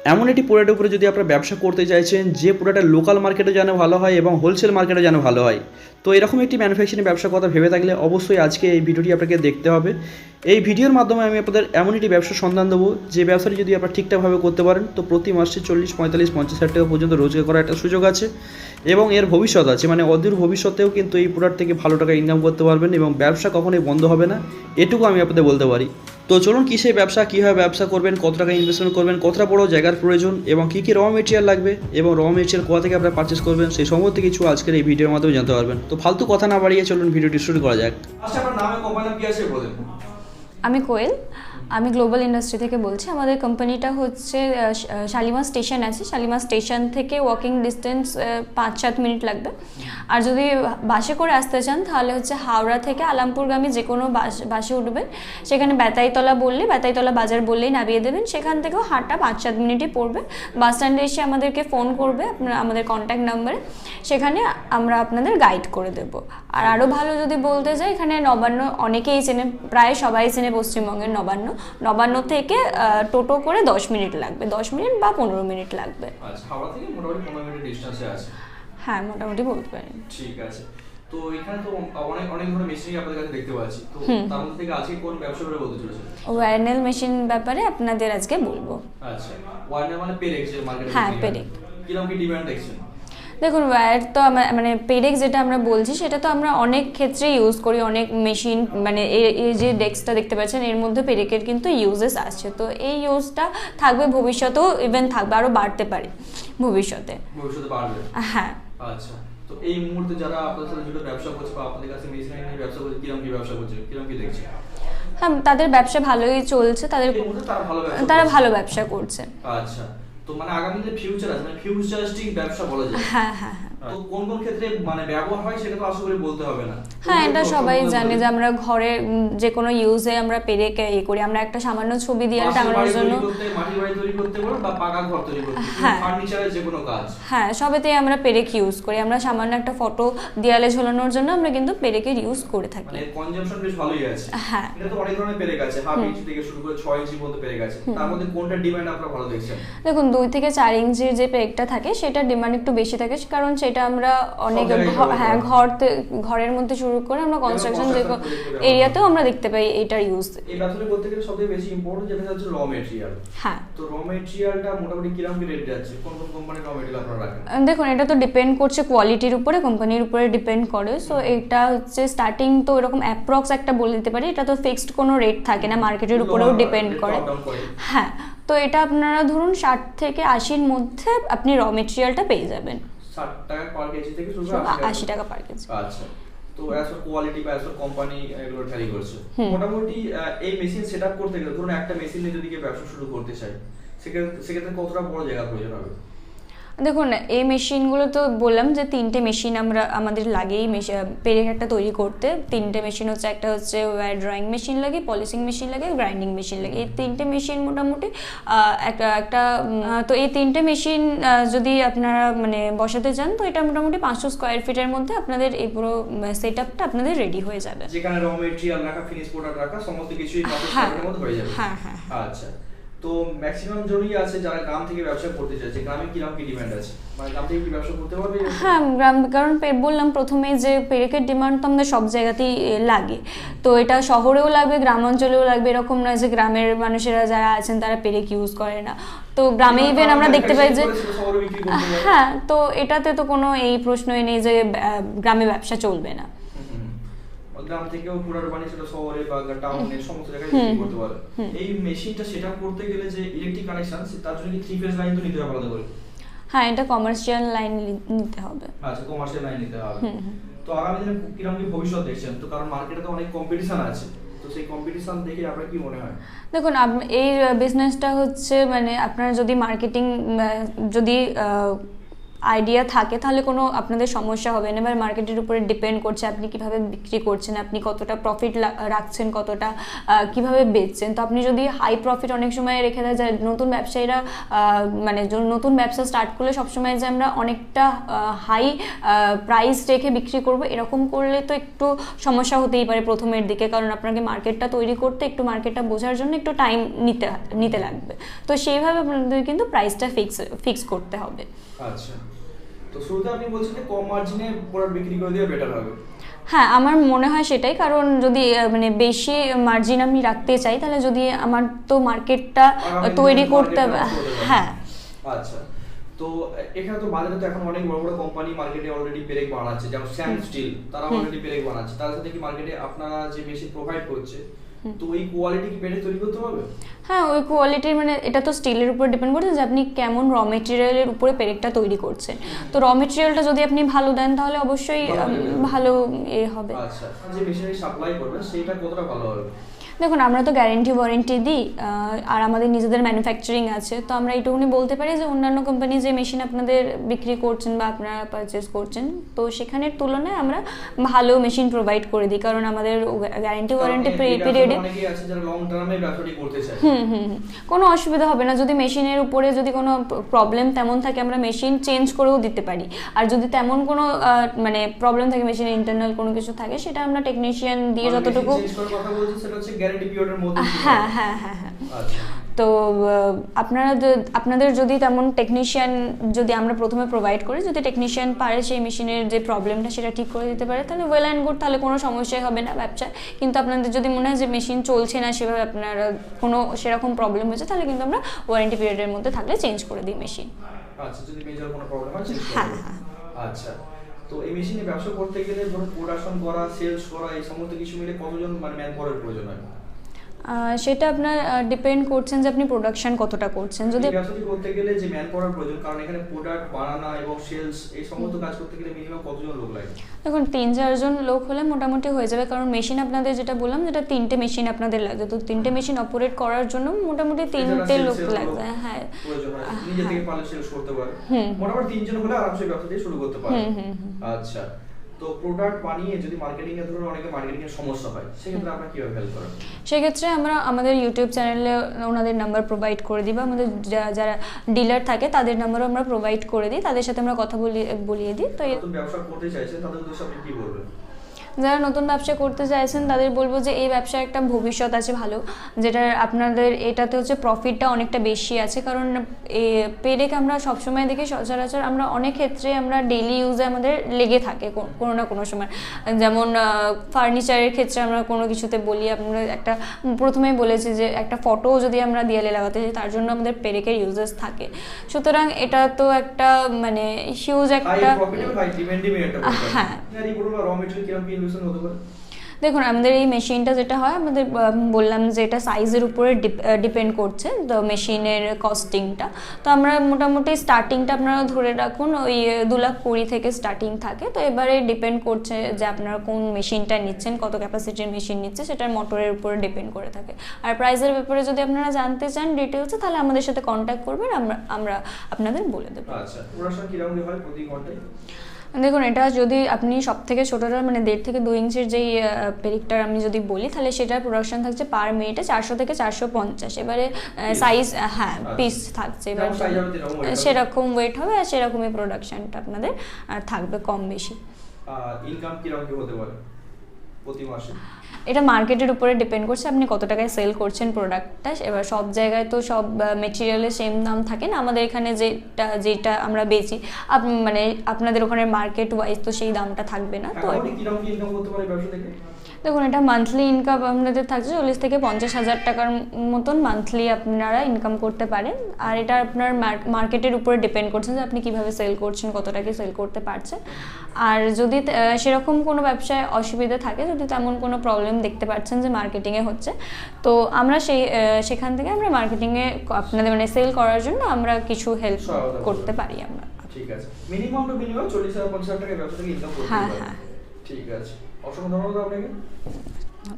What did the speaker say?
এমন একটি প্রোডাক্টের উপরে যদি আপনারা ব্যবসা করতে চাইছেন যে প্রোডাক্টটা লোকাল মার্কেটে যেন ভালো হয় এবং হোলসেল মার্কেটে যেন ভালো হয়, তো এরকম একটি ম্যানুফ্যাকচারিং ব্যবসার কথা ভেবে থাকলে অবশ্যই আজকে এই ভিডিওটি আপনাকে দেখতে হবে। এই ভিডিওর মাধ্যমে আমি আপনাদের এমন একটি ব্যবসার সন্ধান দেবো যে ব্যবসাটি যদি আপনারা ঠিকঠাকভাবে করতে পারেন তো প্রতি মাসে 40, 45, 50,000 টাকা পর্যন্ত রোজগার করার একটা সুযোগ আছে এবং এর ভবিষ্যৎ আছে, মানে অদূর ভবিষ্যতেও কিন্তু এই প্রোডাক্ট থেকে ভালো টাকা ইনকাম করতে পারবেন এবং ব্যবসা কখনোই বন্ধ হবে না, এটুকু আমি আপনাদের বলতে পারি। তো চলুন কিসে ব্যবসা, কীভাবে ব্যবসা করবেন, কত টাকা ইনভেস্টমেন্ট করবেন, কতটা বড় জায়গার প্রয়োজন এবং কী কী র মেটেরিয়াল লাগবে এবং র মেটেরিয়াল কোথা থেকে আপনারা পারচেস করবেন সেই সমস্ত কিছু আজকের এই ভিডিওর মাধ্যমে জানতে পারবেন। তো ফালতু কথা না বাড়িয়ে চলুন ভিডিওটি শুরু করা যাক। আচ্ছা, আপনার নামে কোম্পানি নাম কি আছে বলেন। আমি কোয়েল, আমি গ্লোবাল ইন্ডাস্ট্রি থেকে বলছি। আমাদের কোম্পানিটা হচ্ছে শালিমার স্টেশন আছে, শালিমার স্টেশন থেকে ওয়াকিং ডিস্টেন্স 5-7 মিনিট লাগবে। আর যদি বাসে করে আসতে চান তাহলে হচ্ছে হাওড়া থেকে আলামপুরগামী যে কোনো বাসে উঠবেন, সেখানে বেতাইতলা বাজার বললেই নামিয়ে দেবেন। সেখান থেকেও হাঁটা 5-7 মিনিটই পড়বে। বাস স্ট্যান্ডে এসে আমাদেরকে ফোন করবে আপনারা আমাদের কন্ট্যাক্ট নাম্বারে, সেখানে আমরা আপনাদের গাইড করে দেবো। আর আরও ভালো যদি বলতে চাই, এখানে নবান্ন অনেকেই চেনে, প্রায় সবাই চেনে পশ্চিমবঙ্গের নবান্ন থেকে টোটো করে 10 মিনিট লাগবে, 10 মিনিট বা 15 মিনিট লাগবে। আচ্ছা, হাওড়া থেকে মোটামুটি 15 মিনিট ডিসটেন্সে আছে। হ্যাঁ, মোটামুটি বলতে পারেন। ঠিক আছে। তো এখানে তো অনেক ধরনের মেশিন আপনাদের কাছে দেখতে পাচ্ছি, তো তার মধ্যে থেকে আজকে কোন ব্যবসা করে বলতে চলেছেন? ওয়ারনেল মেশিন ব্যাপারে আপনাদের আজকে বলবো। আচ্ছা, ওয়ারনেল মানে পেরেক যে মার্কেটে। হ্যাঁ, পেরেক। কিরকম কি ডিমান্ড দেখছেন? দেখুন, ওয়্যার তো মানে পেরেক যেটা আমরা বলছি সেটা তো আমরা অনেক ক্ষেত্রে ইউজ করি, অনেক মেশিন, মানে এই যে ডেস্কটা দেখতে পাচ্ছেন এর মধ্যে পেরেকের কিন্তু ইউজেস আছে। তো এই ইউজটা থাকবে ভবিষ্যতেও, ইভেন থাকবে, আরও বাড়তে পারে ভবিষ্যতে বাড়বে। হ্যাঁ। আচ্ছা, তো এই মুহূর্তে যারা আপনাদের সাথে জুড়ে ব্যবসা করছে বা আপনাদের কাছে মেশিন নিয়ে ব্যবসা করছে, কিরকম কি ব্যবসা করছে, কিরকম কি দেখছে? হ্যাঁ, তাদের ব্যবসা ভালোই চলছে, তারা ভালো ব্যবসা করছে। আচ্ছা, তো মানে আগামী যে ফিউচার আছে, মানে ফিউচারিস্টিক ব্যবসা বলা যায়। হ্যাঁ হ্যাঁ হ্যাঁ। তো কোন কোন ক্ষেত্রে মানে ব্যবহার হয় সেটা তো আশা করি বলতে হবে না। হ্যাঁ, এটা সবাই জানে যে আমরা ঘরে যে কোনো ইউজে আমরা পেরেক করি। আমরা একটা সামান্য ছবি দিয়ে টাঙানোর জন্য, মাটির বাড়ি তৈরি করতে বলো বা পাকা ঘর তৈরি করতে, ফার্নিচারের যে কোনো কাজ, হ্যাঁ সবেতেই আমরা পেরেক ইউজ করি। আমরা সামান্য একটা ফটো দেয়ালে ঝোলানোর জন্য আমরা কিন্তু পেরেকের ইউজ করে থাকি। মানে কনজাম্পশন বেশ ভালোই আছে। হ্যাঁ, এটা তো অনেক ধরনের পেরেক আছে, হাফ ইঞ্চি থেকে শুরু করে 6 ইঞ্চি পর্যন্ত পেরেক আছে। তার মধ্যে কোনটা ডিমান্ড আপনারা ভালো দেখছেন? দেখুন, 2 থেকে 4 ইঞ্চির যে পেরেকটা থাকে সেটা ডিমান্ড একটু বেশি থাকে, কারণ সেটা আমরা অনেক, হ্যাঁ, ঘরের মধ্যে শুরু করে আমরা কনস্ট্রাকশন যে এরিয়াতেও আমরা দেখতে পাই এটার ইউজ। এই ব্যবসাটা করতে গেলে সবথেকে বেশি ইম্পর্টেন্ট যেটা হচ্ছে র মেটেরিয়াল। হ্যাঁ, তো র মেটেরিয়ালটা মোটামুটি কিরকম কি রেট যাচ্ছে, কোন কোন কোম্পানির র মেটেরিয়াল আপনারা রাখেন? দেখুন, এটা তো ডিপেন্ড করছে কোয়ালিটির উপরে, কোম্পানির উপরে ডিপেন্ড করে। সো এটা হচ্ছে স্টার্টিং তো এরকম অ্যাপ্রক্স একটা বলে দিতে পারি, এটা তো ফিক্সড কোনো রেট থাকে না, মার্কেটের উপরেও ডিপেন্ড করে। হ্যাঁ, তো এটা আপনারা ধরুন 60 থেকে 80-র মধ্যে আপনি র মেটেরিয়ালটা পেয়ে যাবেন। 60 টাকা পার কেজি থেকে শুরু করে 80 টাকা পার কেজি। আচ্ছা, তো এত কোয়ালিটি বা এত কোম্পানি এগুলো ট্যালি করছে। মোটামুটি এই মেশিন সেটআপ করতে গেলে ধরুন একটা মেশিন নিয়ে যদি কেউ ব্যবসা শুরু করতে চায়, সেক্ষেত্রে কতটা বড় জায়গা প্রয়োজন হবে? দেখুন, এই মেশিনগুলো তো বললাম যে 3টে মেশিন আমাদের লাগেই পেরেক একটা তৈরি করতে। 3টে মেশিন হচ্ছে, একটা হচ্ছে ওয়্যার ড্রয়িং মেশিন লাগে, পলিশিং মেশিন লাগে, গ্রাইন্ডিং মেশিন লাগে। এই 3টে মেশিন মোটামুটি একটা তো এই 3টে মেশিন যদি আপনারা মানে বসাতে চান তো এটা মোটামুটি 500 স্কোয়ার ফিটের মধ্যে আপনাদের এই পুরো সেটআপটা আপনাদের রেডি হয়ে যাবে, যেখানে র মেটেরিয়াল রাখা, ফিনিশ প্রোডাক্ট রাখা, সমস্ত কিছুই 500 স্কোয়ার ফিটের মধ্যে হয়ে যাবে। হ্যাঁ হ্যাঁ। আচ্ছা, তো ম্যাক্সিমাম জনই আছে যারা গ্রাম থেকে ব্যবসা করতে চাইছে, গ্রামে কিরকম কি ডিমান্ড আছে, মানে গ্রাম থেকে কি ব্যবসা করতে পারবে? হ্যাঁ, গ্রাম, কারণ বললাম প্রথমে যে পেরেকের ডিমান্ড তো আমাদের সব জায়গাতেই লাগে। তো এটা শহরেও লাগবে, গ্রাম অঞ্চলেও লাগবে, এরকম নয় যে গ্রামের মানুষেরা যারা আছেন তারা পেরেক ইউজ করে না। তো গ্রামে ইভেন আমরা দেখতে পাই যে, হ্যাঁ, তো এটাতে তো কোনো এই প্রশ্নই নেই যে গ্রামে ব্যবসা চলবে না। গ্রাম থেকেও পুরার বাণী সেটা শহরে বা টাউনে সমস্ত জায়গায় বিক্রি করতে পারে। এই মেশিনটা সেটআপ করতে গেলে যে ইলেকট্রিক কানেকশন, তার জন্য কি 3 ফেজ লাইন তো নিতে হবে আলাদা করে? হ্যাঁ, এটা কমার্শিয়াল লাইন নিতে হবে। আচ্ছা, কমার্শিয়াল লাইন নিতে হবে। তো আগামী দিনে কিরকম কি ভবিষ্যৎ দেখছেন? তো কারণ মার্কেটে তো অনেক কম্পিটিশন আছে, তো সেই কম্পিটিশন দেখে আপনার কি মনে হয়? দেখুন, এই বিজনেসটা হচ্ছে মানে আপনারা যদি মার্কেটিং যদি আইডিয়া থাকে তাহলে কোনো আপনাদের সমস্যা হবে না। এবার মার্কেটের উপরে ডিপেন্ড করছে আপনি কিভাবে বিক্রি করছেন, আপনি কতটা প্রফিট রাখছেন, কতটা কিভাবে বেচছেন। তো আপনি যদি হাই প্রফিট অনেক সময় রেখে দেয়, যায় নতুন ব্যবসায়ীরা মানে নতুন ব্যবসা স্টার্ট করলে সবসময় যে আমরা অনেকটা হাই প্রাইস রেখে বিক্রি করব এরকম করলে তো একটু সমস্যা হতেই পারে প্রথমের দিকে, কারণ আপনাকে মার্কেটটা তৈরি করতে একটু মার্কেটটা বোঝার জন্য একটু টাইম নিতে লাগবে। তো সেইভাবে আপনাদের কিন্তু প্রাইসটা ফিক্স করতে হবে। আচ্ছা, তো শুরুতে আপনি বলছেন যে কম মার্জিনে প্রোডাক্ট বিক্রি করে দিয়ে বেটার হবে। হ্যাঁ, আমার মনে হয় সেটাই, কারণ যদি মানে বেশি মার্জিন আমি রাখতে চাই তাহলে যদি আমার তো মার্কেটটা তৈরি করতে হবে। হ্যাঁ। আচ্ছা, তো এখানে তো বাজারে তো এখন অনেক বড় বড় কোম্পানি মার্কেটে অলরেডি পেরেক বানাচ্ছে, যেমন স্যান্ড স্টিল, তারা অলরেডি পেরেক বানাচ্ছে। তার সাথে কি মার্কেটে আপনারা যে মেশিন প্রোভাইড করছে, তো ওই কোয়ালিটি কি পেরেক তৈরি করতে হবে? হ্যাঁ, ওই কোয়ালিটির মানে এটা তো স্টিলের উপর ডিপেন্ড করছে যে আপনি কেমন র মেটেরিয়ালের উপরে পেরেকটা তৈরি করছেন। তো র মেটেরিয়ালটা যদি আপনি ভালো দেন তাহলে অবশ্যই ভালো হবে। আচ্ছা, যে মেশিনারি সাপ্লাই করবেন সেটা কতটা ভালো হবে? দেখুন, আমরা তো গ্যারেন্টি ওয়ারেন্টি দিই, আর আমাদের নিজেদের ম্যানুফ্যাকচারিং আছে। তো আমরা এইটুকুনি বলতে পারি যে অন্যান্য কোম্পানি যে মেশিন আপনাদের বিক্রি করছেন বা আপনারা পারচেস করছেন, তো সেখানের তুলনায় আমরা ভালো মেশিন প্রোভাইড করে দিই, কারণ আমাদের গ্যারেন্টি ওয়ারেন্টি পিরিয়ডে কোনো অসুবিধা হবে না। যদি মেশিনের উপরে যদি কোনো প্রবলেম তেমন থাকে আমরা মেশিন চেঞ্জ করেও দিতে পারি, আর যদি তেমন কোনো মানে প্রবলেম থাকে, মেশিনের ইন্টারনাল কোনো কিছু থাকে, সেটা আমরা টেকনিশিয়ান দিয়ে যতটুকু। হ্যাঁ হ্যাঁ হ্যাঁ হ্যাঁ। তো আপনাদের যদি তেমন টেকনিশিয়ান যদি আমরা প্রথমে প্রোভাইড করি, যদি টেকনিশিয়ান পারে সেই মেশিনের যে প্রবলেমটা সেটা ঠিক করে দিতে পারে, তাহলে ওয়েল অ্যান্ড গুড, তাহলে কোনো সমস্যাই হবে না ব্যবসায়। কিন্তু আপনাদের যদি মনে হয় যে মেশিন চলছে না সেভাবে, আপনারা কোনো সেরকম প্রবলেম হয়েছে, তাহলে কিন্তু আমরা ওয়ারেন্টি পিরিয়ডের মধ্যে থাকলে চেঞ্জ করে দিই মেশিন। আচ্ছা, যদি মেজর কোনো প্রবলেম হয় চেঞ্জ করে দিই। আচ্ছা, তো এই মেশিনে ব্যবসা করতে গেলে ধরুন প্রোডাকশন করা, সেলস করা, এই সমস্ত কিছু মিলে কতজন মানে ম্যান পাওয়ারের প্রয়োজন হয়? সেটা আপনার ডিপেন্ড করছেন যে আপনি প্রোডাকশন কতটা করছেন। যদি ব্যবসাটি করতে গেলে যে ম্যান পাওয়ার প্রয়োজন, কারণ এখানে প্রোডাক্ট বানানো এবং সেলস এই সমস্ত কাজ করতে গেলে মিনিমাম কতজন লোক লাগে? দেখুন, 3-4 জন লোক হলে মোটামুটি হয়ে যাবে, কারণ মেশিন আপনাদের যেটা বললাম যেটা 3টে মেশিন আপনাদের লাগে, তো 3টে মেশিন অপারেট করার জন্য মোটামুটি 3টে লোক লাগবে। হ্যাঁ, নিজে থেকে পারলে সেলস করতে পারে, মোটামুটি 3 জন হলে আরামসে ব্যবসাটি শুরু করতে পারে। আচ্ছা, তো প্রোডাক্ট বানিয়ে যদি মার্কেটিং এর ধরুন অনেকে মার্কেটিং এর সমস্যা হয়, সেক্ষেত্রে আপনারা কিভাবে হেল্প করেন? সেক্ষেত্রে আমরা আমাদের ইউটিউব চ্যানেলে ওনাদের নাম্বার প্রোভাইড করে দিই, বা আমাদের যারা ডিলার থাকে তাদের নাম্বারও আমরা প্রোভাইড করে দিই, তাদের সাথে আমরা কথা বলিয়ে দিই। তো নতুন ব্যবসা করতে চাইছেন তাদের উদ্দেশ্যে আপনি কি বলবেন? যারা নতুন ব্যবসা করতে চাইছেন তাদের বলবো যে এই ব্যবসায় একটা ভবিষ্যৎ আছে ভালো, যেটা আপনাদের এটাতে হচ্ছে প্রফিটটা অনেকটা বেশি আছে। কারণ পেরেক আমরা সবসময় দেখি সচরাচর আমরা অনেক ক্ষেত্রে আমরা ডেইলি ইউজে আমাদের লেগে থাকে কোনো না কোনো সময়, যেমন ফার্নিচারের ক্ষেত্রে আমরা কোনো কিছুতে বলি, আমরা একটা প্রথমেই বলেছি যে একটা ফটো যদি আমরা দেয়ালে লাগাতে চাই তার জন্য আমাদের পেরেকের ইউজেস থাকে। সুতরাং এটা তো একটা মানে হিউজ একটা হ্যাঁ। দেখুন, আমাদের এই মেশিনটা যেটা হয়, আমাদের বললাম যে এটা সাইজের উপরে ডিপেন্ড করছে তো মেশিনের কস্টিংটা। তো আমরা মোটামুটি স্টার্টিংটা আপনারা ধরে রাখুন ওই 2,20,000 থেকে স্টার্টিং থাকে। তো এবারে ডিপেন্ড করছে যে আপনারা কোন মেশিনটা নিচ্ছেন, কত ক্যাপাসিটির মেশিন নিচ্ছে, সেটার মোটরের উপরে ডিপেন্ড করে থাকে। আর প্রাইসের ব্যাপারে যদি আপনারা জানতে চান ডিটেলসে, তাহলে আমাদের সাথে কন্ট্যাক্ট করবেন, আমরা আপনাদের বলে দেবো। আচ্ছা, প্রোডাকশন কিরকম হয় প্রতি ঘন্টায়? দেখুন, এটা যদি আপনি সব থেকে ছোটোটা মানে 1.5 থেকে 2 ইঞ্চির যেই পেরিকটার আমি যদি বলি, তাহলে সেটার প্রোডাকশন থাকছে পার মিনিটে 400 থেকে 450। এবারে সাইজ হ্যাঁ পিস থাকছে, এবার সেরকম ওয়েট হবে আর সেরকমই প্রোডাকশনটা আপনাদের থাকবে কম বেশি। ইনকাম কিরকম হতে পারে প্রতি মাসে? এটা মার্কেটের উপরে ডিপেন্ড করছে আপনি কত টাকায় সেল করছেন প্রোডাক্টটা। এবার সব জায়গায় তো সব মেটেরিয়ালের সেম দাম থাকে না, আমাদের এখানে যেটা আমরা বেচি মানে আপনাদের ওখানে মার্কেট ওয়াইজ তো সেই দামটা থাকবে না। তো দেখুন, এটা মান্থলি ইনকাম আপনাদের থাকছে 40 থেকে 50,000 টাকার মতন মান্থলি আপনারা ইনকাম করতে পারেন। আর এটা আপনার মার্কেটের উপরে ডিপেন্ড করছে যে আপনি কিভাবে সেল করছেন, কত টাকা সেল করতে পারছেন। আর যদি সেরকম কোনো ব্যবসায় অসুবিধা থাকে, যদি তেমন কোনো প্রবলেম দেখতে পাচ্ছেন যে মার্কেটিংয়ে হচ্ছে, তো আমরা সেখান থেকে আমরা মার্কেটিংয়ে আপনাদের মানে সেল করার জন্য আমরা কিছু হেল্প করতে পারি আমরা। ঠিক আছে, মিনিমাম 40,000-50,000 টাকা ব্যবসা থেকে ইনকাম করতে পারি। হ্যাঁ হ্যাঁ, ঠিক আছে, অসংখ্য ধন্যবাদ আপনাকে।